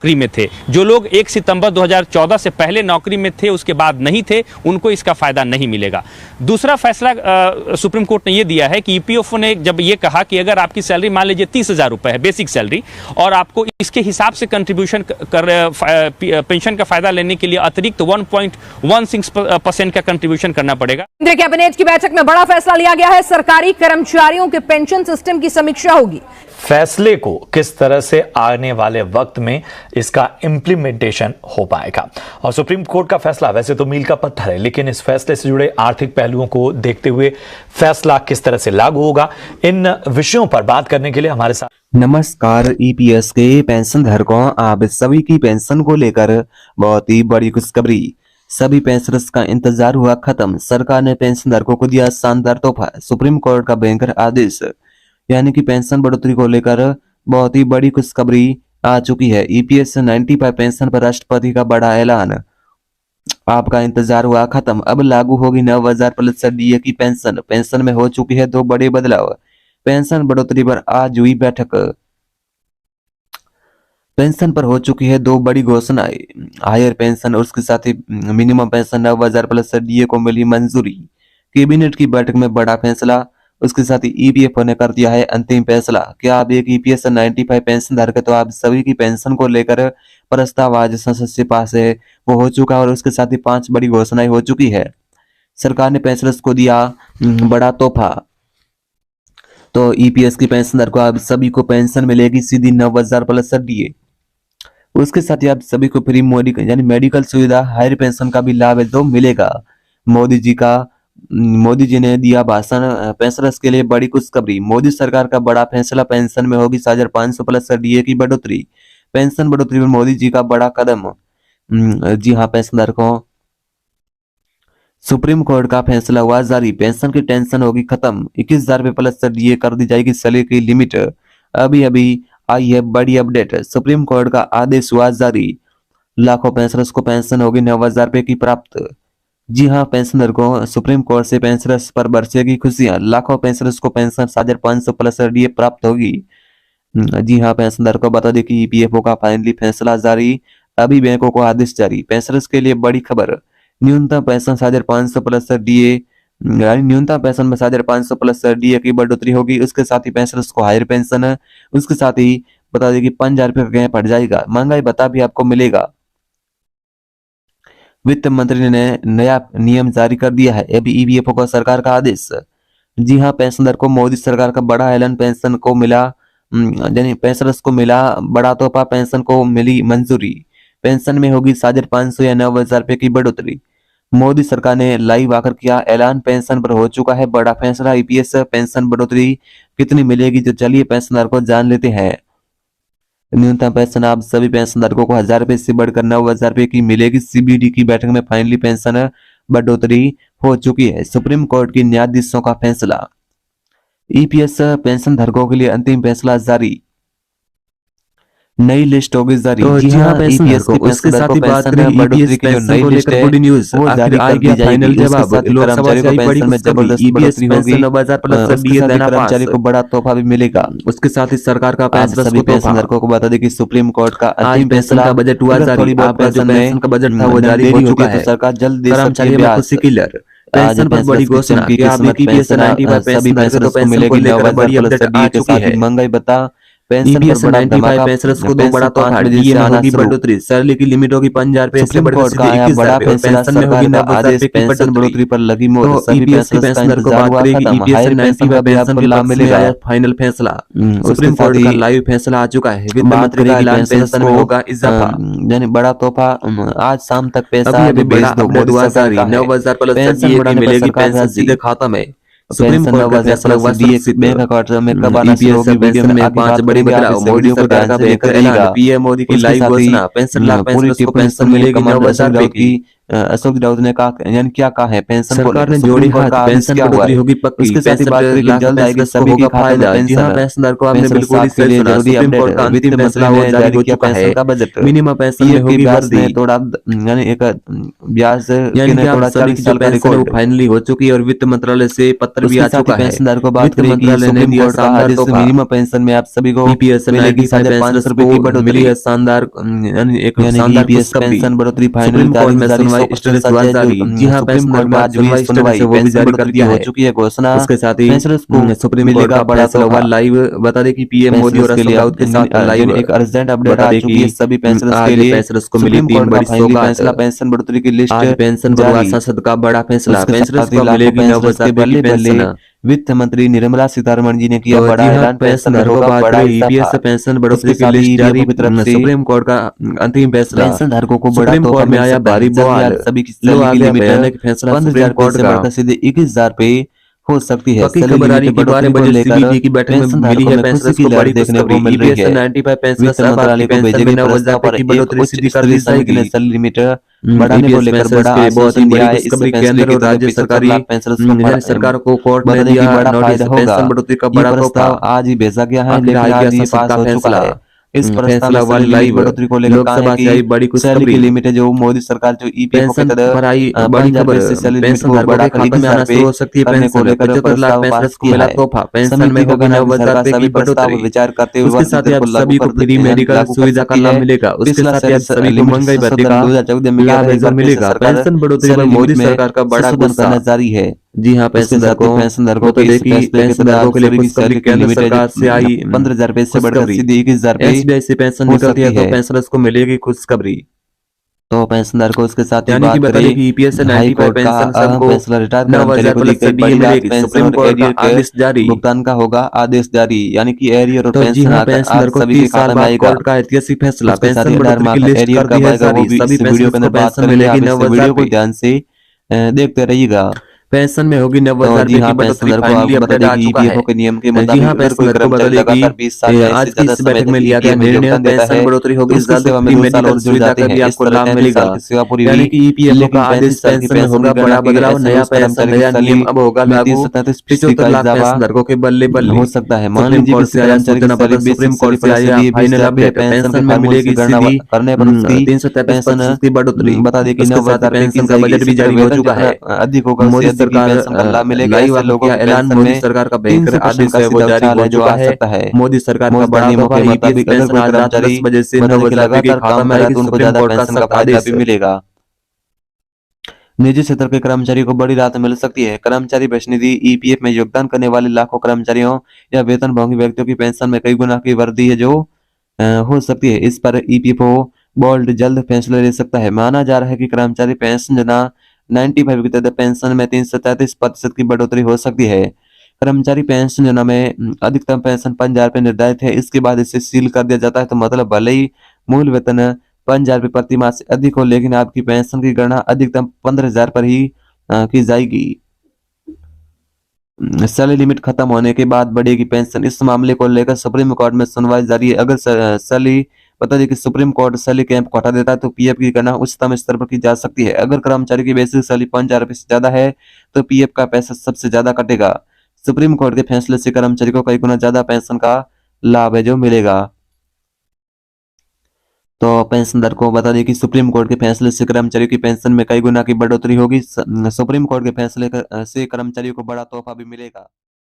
नौकरी में थे। जो लोग 1 सितंबर 2014 से पहले नौकरी में थे, उसके बाद नहीं थे, उनको इसका फायदा नहीं मिलेगा। दूसरा फैसला सुप्रीम कोर्ट ने यह दिया है कि ईपीएफओ ने जब ये कहा कि अगर आपकी सैलरी मान लीजिए 30,000 रुपए है बेसिक सैलरी, और आपको इसके हिसाब से कंट्रीब्यूशन पेंशन का फायदा लेने के लिए अतिरिक्त 1.16% का कंट्रीब्यूशन करना पड़ेगा। केंद्रीय कैबिनेट की बैठक में बड़ा फैसला लिया गया है। सरकारी कर्मचारियों के पेंशन सिस्टम की समीक्षा होगी। फैसले को किस तरह से आने वाले वक्त में इसका इंप्लीमेंटेशन हो पाएगा, और सुप्रीम कोर्ट का फैसला वैसे तो मील का पत्थर है, लेकिन इस फैसले से जुड़े आर्थिक पहलुओं को देखते हुए फैसला किस तरह से लागू होगा, इन विषयों पर बात करने के लिए हमारे साथ नमस्कार। ईपीएस के पेंशन धारकों, आप सभी की पेंशन को लेकर बहुत ही बड़ी खुशखबरी। सभी पेंशनर्स का इंतजार हुआ खत्म। सरकार ने पेंशन धारकों को दिया शानदार तोहफा। सुप्रीम कोर्ट का भयंकर आदेश, यानी कि पेंशन बढ़ोतरी को लेकर बहुत ही बड़ी खुशखबरी आ चुकी है। ईपीएस 95 पेंशन पर राष्ट्रपति का बड़ा ऐलान। आपका इंतजार हुआ खत्म, अब लागू होगी 9,000+ डीए की पेंशन। पेंशन में हो चुकी है 2 बड़े बदलाव। पेंशन बढ़ोतरी पर आज हुई बैठक। पेंशन पर हो चुकी है 2 बड़ी घोषणाएं। हायर पेंशन और उसके साथ ही मिनिमम पेंशन 9,000+ डीए को मिली मंजूरी। कैबिनेट की बैठक में बड़ा फैसला, उसके साथ ही ईपीएफओ ने कर दिया है अंतिम फैसला। क्या आप एक ईपीएस 95 पेंशन धारक, तो आप सभी की पेंशन को लेकर प्रस्ताव आज संसद से पास है, वो हो चुका है, और उसके साथ ही 5 बड़ी घोषणाएं हो चुकी है। सरकार ने पेंशनर्स को दिया बड़ा तोहफा। तो ईपीएस की पेंशन धारक को आप सभी को पेंशन मिलेगी सीधी 9,000+ डीए। उसके साथ ही आप सभी को फ्री मेडिकल सुविधा, हायर पेंशन का भी लाभ है जो मिलेगा। मोदी जी ने दिया भाषण, पेंशनर्स के लिए बड़ी खुशखबरी। मोदी सरकार का बड़ा फैसला, पेंशन में होगी 7,500+ डीए की बढ़ोतरी। पेंशन बढ़ोतरी में मोदी जी का बड़ा कदम। जी हाँ पेंशन धारकों, सुप्रीम कोर्ट का फैसला हुआ जारी। पेंशन की टेंशन होगी खत्म। 21,000 रुपये+ डीए कर दी जाएगी सैलरी की लिमिट। अभी आई है बड़ी अपडेट। सुप्रीम कोर्ट का आदेश हुआ जारी। लाखों पेंशनर्स को पेंशन होगी 9,000 रुपए की प्राप्त। जी हाँ पेंशनर को सुप्रीम कोर्ट से पेंशनर्स पर बरसेगी खुशियां। लाखों पेंशनर्स को पेंशन 7,500+ डीए प्राप्त होगी। जी हाँ पेंशनर को बता दें कि ईपीएफओ का फाइनली फैसला जारी। अभी बैंकों को आदेश जारी। पेंशनर्स के लिए बड़ी खबर। न्यूनतम पेंशन 7,500+ डीए, यानी न्यूनतम पेंशन में 7,500+ डीए की बढ़ोतरी होगी। उसके साथ ही पेंशनर्स को हायर पेंशन है। उसके साथ ही बता दें कि 5,000 रुपये का गैप हट जाएगा। महंगाई भत्ता भी आपको मिलेगा। वित्त मंत्री ने नया नियम जारी कर दिया है। अभी ईपीएफओ का सरकार का आदेश। जी हाँ पेंशनर को मोदी सरकार का बड़ा ऐलान। पेंशन को मिला, यानी पेंशनर्स को मिला बड़ा तोहफा। पेंशन को मिली मंजूरी। पेंशन में होगी 7,500 या 9,000 रुपए की बढ़ोतरी। मोदी सरकार ने लाइव आकर किया ऐलान। पेंशन पर हो चुका है बड़ा फैसला। ईपीएस पेंशन बढ़ोतरी कितनी मिलेगी, तो चलिए पेंशनर को जान लेते हैं। न्यूनतम पेंशन आप सभी पेंशनधारकों को 1,000 रुपए से बढ़कर 9,000 रुपए की मिलेगी। सीबीडी की बैठक में फाइनली पेंशन बढ़ोतरी हो चुकी है। सुप्रीम कोर्ट की न्यायाधीशों का फैसला। ईपीएस पेंशन धारकों के लिए अंतिम फैसला जारी। नई लिस्ट होगी जारी। तो जी हाँ ईपीएस को उसके साथ ही बात करें ईपीएस पेंशन को लेकर बड़ी न्यूज आखिर आ गया फाइनल जवाब। लोकसभा से आई बड़ी खुशखबरी। ईपीएस पेंशन 9,000+ डीए देना कर्मचारी को बड़ा तोहफा भी मिलेगा। उसके साथ ही सरकार का पेंशन सभी पेंशनधारकों को बता दें कि सुप्रीम कोर्ट का आज पेंशन का बजट हुआ जारी। आपका जो पेंशन का बजट था वो जारी हो चुका है। सरकार जल्द दे कर्मचारियों में खुशी की लहर। पेंशन पर बड़ी घोषणा कि आप ईपीएस 95 पेंशन को मिलेगी 9,000+ आ चुकी है। महंगाई भत्ता पेंशन पर 95 पेंशनर्स को 2 बड़ा तोहफा डीए में होगी बढ़ोतरी। सैलरी की लिमिट होगी 5,000 रुपए से बढ़कर सीधे 21,000 रुपए। पेंशन में होगी 9,000 रुपए की बढ़ोतरी पर लगी मोहर। तो ईपीएस की पेंशनर को बात करें कि ईपीएस 95 पेंशन के लाभ मिलेगा। फाइनल फैसला सुप्रीम कोर्ट का लाइव फैसला आ चुका है। वित्त मंत्री का ऐलान, पेंशन में होगा इजाफा, यानी बड़ा तोहफा। आज शाम तक पैसा अभी बड़ा अपडेट हुआ जारी। 9,000+ डीए की मिलेगी पेंशन सीधे खाता में। सुप्रीम कोर्ट का फैसला हुआ बैंक अकाउंट में कब आना शुरू होगी। वीडियो में 5 बड़े बदलाव। मोदी सरकार का बेहतर ऐलान। पीएम मोदी की लाइव घोषणा। पेंशन लाख पेंशनर्स को पेंशन मिलेगी 9,000 रुपए की। अशोक राउत ने कहा, यानी क्या कहा है पेंशन को सरकार ने लेकर? जोड़ी सुप्रीम कोर्ट हाथ, का आदेश पेंशन क्या हुआ बढ़ोतरी है? होगी पक्की, उसके साथ ही बात करें कि जल्द आएगी सभी के खाते में जी हाँ, पेंशन। पेंशनधारक को आपने पेंशन बिल्कुल ही साथ के सही लिए सुना। जरूरी सुप्रीम कोर्ट अपडेट, का वित्त अंतिम फैसला मंत्री वो ने जारी जारी हो किया चुका पेंशन है। का बजट। मिनिमम पेंशन में पीएफ की होगी ब्याज वर्दी, ने तोड़ा, यानी एक ब्याज यानी ने कि आप तोड़ा सभी 40 की जो साल का पेंशन है वो रिकॉर्ड। फाइनली हो चुकी है और वित्त मंत्रालय से पत्र भी उसके आ साथ ही चुका है। पेंशनधारक को बात वित्त करें कि मंत्रालय ने सुप्रीम दिया कोर्ट का शानदार आदेश, तोहफा। मिनिमम पेंशन में आप सभी को ईपीएस मिलेगी 95 ₹500 को की मिली बढ़ोतरी। है शानदार, यानी एक यानी कि शानदार ईपीएस खुशखबरी। पेंशन बढ़ोतरी फाइनल सुप्रीम कोर्ट तारीख में जारी, सुनवाई 100% स्टेटस हुआ सच है। जारी। जी हाँ, सुप्रीम कोर्ट पेंशनधारकों में आज आज हुई सुनवाई स्टेटस सुनवाई, है वो भी पेंशन जारी कर बढ़ोतरी की दिया हो है। चुकी है घोषणा। उसके साथ ही पेंशनर्स को सुप्रीम कोर्ट मिलेगा का बड़ा फैसला हुआ तोहफा। लाइव। बता दें कि पीएम मोदी और पेंशनर्स के अशोक लिए राउत के साथ लाइव एक अर्जेंट अपडेट बता आ दें चुकी है कि सभी पेंशनर्स के आज लिए। पेंशनर्स को मिली सुप्रीम 3 कोर्ट का बड़ी फाइनली सौगात। फैसला, पेंशन बढ़ोतरी की लिस्ट आज पेंशन जारी। बढ़वा संसद का बड़ा फैसला, उसके पेंशनर्स साथ ही को लाखों मिलेगी पेंशनर्स के 9,000 रुपए की बल्ले बल्ले पेंशन। वित्त मंत्री निर्मला सीतारमण जी ने किया तो बड़ा जी हाँ, ऐलान, पेंशन में पेंशनधारकों होगा बात बड़ा करें इजाफा। ईपीएस से पेंशन इसके बढ़ोतरी की साथ ही लिस्ट जारी, ईपीएफओ की तरफ से सुप्रीम कोर्ट का अंतिम फैसला। पेंशनधारकों को बड़ा सुप्रीम तोहफा कोर्ट में मिल आया सकता भारी है। जल्द ही बवाल, आज सभी की लो सैलरी आ की गया लिमिट भयानक फैसला 15,000 सुप्रीम रुपए कोर्ट से का। बढ़कर सीधे 21,000 रुपए हो सकती है। बाकी सैलरी खबर आ लिमिट रही है कि बढ़ोतरी को 12 बजे लेकर सीबीडी की बैठक में मिली पेंशनधारकों है में खुशी पेंशनर्स की को लहर बड़ी देखने को खुशखबरी। मिल रही ईपीएस से है। 95 पेंशनर्स वित्त अब आपकी मंत्रालय को पेंशन भेजे में गए 9,000 प्रस्ताव रुपए पर की एक बढ़ोतरी उच्च सीधी कर स्तरीय दी समिति ने जाएगी। सैलरी लिमिट बढ़ाने को ईपीएस लेकर पेंशनर्स बड़ा के बहुत ही आश्वासन दिया बड़ी है। इससे खुशखबरी। फैसले केंद्र के और तहत राज्य 75 सरकारी लाख पेंशनर्स को सरकार को कोर्ट बता ने दें कि दिया बड़ा नोटिस, फायदा होगा। पेंशन बढ़ोतरी का ये बड़ा तोहफा। प्रस्ताव आज ही भेजा गया है, आखिर लेकिन आ गया आज ये संसद पास का हो चुका फैसला। है। इस प्रस्ताव में फैसला हुआ सैलरी लिमिट लाइव। बढ़ोतरी को लेकर कहा है लोकसभा से आई कि बड़ी सैलरी की खुशखबरी। लिमिट है जो मोदी सरकार जो ईपीएफओ के पेंशन तहत पर आई बड़ी 5,000 खबर, रुपए से सैलरी लिमिट को पेंशनधारकों के बढ़ाकर खाते में 21,000 आना शुरू रुपए हो सकती है करने को पेंशन। लेकर 75 लाख प्रस्ताव पास पेंशनर्स को किया मिला है। तोहफा, पेंशन में समिति का होगी कहना है कि 9,000 सरकार रुपए की सभी प्रस्ताव बढ़ोतरी। विचार करते हुए उसके वर्ष साथ ही दर अब को लागू सभी को कर फ्री मेडिकल लागू कर सुविधा का सकती लाभ है। मिलेगा। उसके पिछला साथ ही अब सभी को लिमिट महंगाई भत्ते संशोधन का 2014 में किया लाभ था। है एक जो बार फिर से मिलेगा। सरकार पेंशन बढ़ोतरी पर सैलरी लिमिट मोदी में सरकार का बड़ा संशोधन गुस्सा। करना जारी है। जी हाँ, उसके साथ ही पेंशनधारकों बता के दें इस कि फैसले के तहत पेंशनधारकों आज के लिए सभी की खुशखबरी, सैलरी की केंद्र लिमिट है जो सरकार से आई 15,000 रुपए से बढ़कर खुशखबरी। सीधे 21,000 रुपए एसबीआई से पेंशन हो निकलती है सकती तो है। पेंशनर्स को मिलेगी खुशखबरी। तो पेंशनधारकों उसके साथ ही यानी कि बात बता दें कि करें ईपीएस से हाई 95 कोर्ट का पेंशन अहम सबको फैसला, रिटायर्ड कर्मचारियों 9,000 को दी प्लस गई से डीए बड़ी राहत, मिलेगी। पेंशन सुप्रीम और कोर्ट का एरियर के आदेश जारी। भुगतान का होगा आदेश जारी। यानी कि एरियर और तो जी पेंशन हाँ, आज पेंशनधारकों सभी के 30 साल खाते में बाद आएगा। कोर्ट का ऐतिहासिक फैसला, उसके साथ ही पेंशन रिटायर बढ़ोतरी की मार्क लिस्ट एरियर कर दी कब है आएगा वो जारी। भी सभी इस वीडियो के पेंशनर्स अंदर को बात पेंशन करेंगे। आप मिलेगी इस 9,000 वीडियो को रुपए। ध्यान से देखते रहिएगा। पेंशन में होगी तो 9,000 जी रुपए हाँ, की बढ़ोतरी, पेंशनर को फाइनली आपको बता अपडेट दें आ कि चुका है। ईपीएफओ के नियम के जी मुताबिक हाँ, अगर कोई पेंशनर को बता कर्मचारी दें कि लगातार 20 साल या इससे आज की ज्यादा इस समय बैठक तक में लिया गया ईपीएफ में निर्णय, योगदान देता पेंशन है बढ़ोतरी तो होगी उसकी जल्द, सेवा में फ्री 2 साल मेडिकल और जुड़ सुविधा जाते का हैं। भी इस आपको तरह लाभ 33 साल मिलेगा। की सेवा पूरी यानी हुई, कि ईपीएफओ लेकिन का आदेश 35 साल की पेंशन में पेंशन की होगा गणना बड़ा की बदलाव, ऐसे में नया उस पेंशन कर्मचारी की नया नियम सैलरी अब होगा में लागू। 30-37% 75 का लाख इजाफा पेंशनधारकों के बल्ले बल्ले। हो सकता है। मान सुप्रीम लीजिए कोर्ट किसी से आया कर्मचारी की सूचना सैलरी पत्र, बेसिक सुप्रीम सैलरी कोर्ट से प्लस आया दी फाइनल 20,000 रुपए है। अपडेट, पेंशन के पेंशन में फार्मूले मिलेगी की गणना सीधी करने पर उसकी 333% पेंशन की बढ़ोतरी। बता दें कि उसके साथ ही 9,000 रुपए की पेंशन का जाएगी। बजट इसी भी तरह जारी हो वेतन चुका जितना है। अधिक होगा उससे मोदी अधिक ही सरकार पेंशन का लाभ मिलेगा। लाइव ऐसे आकर लोगों किया की ऐलान, पेंशन मोदी में सरकार का भयंकर 300% आदेश का है वो सीधा जारी उछाल हो है जो चुका आ है। सकता है। मोदी सरकार का बड़ा नियमों तोहफा, के ईपीएस मुताबिक अगर पेंशन कोई आज रात कर्मचारी 10 बजे से बता दें 9 कि बजे के लगातार खाता काम में कर रहा है आएगी। तो उनको सुप्रीम ज्यादा कोर्ट का पेंशन का सख्त फायदा आदेश। भी मिलेगा। निजी क्षेत्र के कर्मचारी को बड़ी राहत मिल सकती है। कर्मचारी भविष्य निधि ईपीएफ में योगदान करने वाले लाखों कर्मचारियों या वेतनभोगी व्यक्तियों की पेंशन में कई गुना की वृद्धि है जो हो सकती है। इस पर ईपीएफओ बोर्ड जल्द फैसला ले सकता है। माना जा रहा है कि कर्मचारी पेंशन योजना 95 के तहत पेंशन में 333% की बढ़ोतरी हो सकती है। कर्मचारी पेंशन योजना में अधिकतम पेंशन 5,000 रुपये निर्धारित है। इसके बाद इसे सील कर दिया जाता है तो मतलब भले ही मूल वेतन 5,000 रुपये प्रति माह से अधिक हो, लेकिन आपकी पेंशन की गणना अधिकतम 15,000 पर ही की जाएगी। सैलरी लिमिट खत्म होने के बाद बढ़ेगी पेंशन। इस मामले को लेकर सुप्रीम कोर्ट में सुनवाई जारी है। अगर सैलरी बता दें कि सुप्रीम कोर्ट सैलरी कैंप को हटा देता है तो पीएफ की गणना उच्चतम स्तर पर की जा सकती है। अगर कर्मचारी की बेसिक सैलरी 5,000 रुपये से ज्यादा है तो पीएफ का पैसा सबसे ज्यादा कटेगा। सुप्रीम कोर्ट के फैसले से कर्मचारी को कई गुना ज्यादा पेंशन का लाभ है जो मिलेगा। तो पेंशनधारकों को बता दें कि सुप्रीम कोर्ट के फैसले से कर्मचारियों की पेंशन में कई गुना की बढ़ोतरी होगी। सुप्रीम कोर्ट के फैसले से कर्मचारियों को बड़ा तोहफा भी मिलेगा।